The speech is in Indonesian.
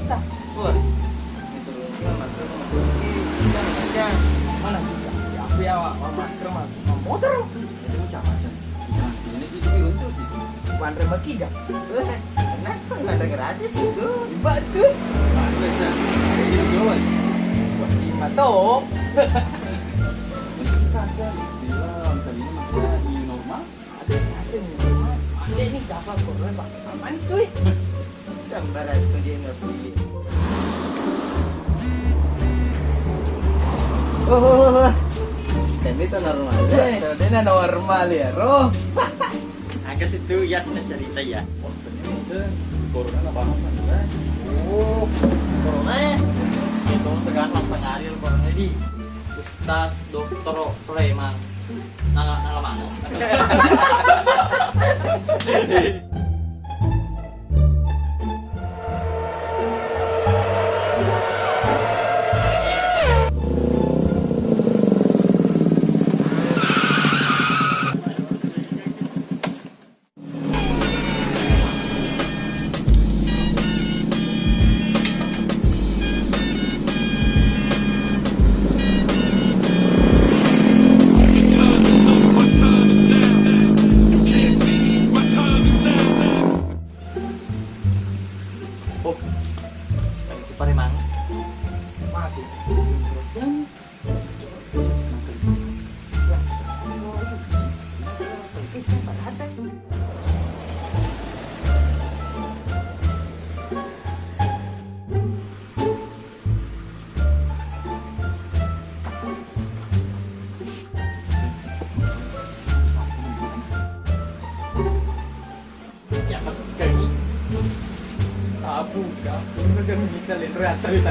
tah. Wah, disuruh masker kita aja. Mana bisa? Ya aku ya masker masuk motor. Itu macam-macam. Nah, ini gitu untuk gitu. Bukan remeki gak? Wah, enak kok nggak ada gratis gitu. Batu. Nah, bisa. Ini jual. Wah, gimana toh? Masih kaca istilah kali ini maksudnya new normal. Ada asing. Ada nih kapal corona Pak. Aman itu. Sambaran tuh dia nabi. Oh, dan itu normal. Dia normal ya, roh. Angka situ ya sudah cerita ya. Oh, ini aja. Corona nggak bahasan kan? Oh, corona itu sekarang langsung ngalir corona di Ustaz Dokter Preman. Nggak manas. Oh, yang itu Preman. Mati. Ya kan kayak ini. Abu, udah kita lihat tadi.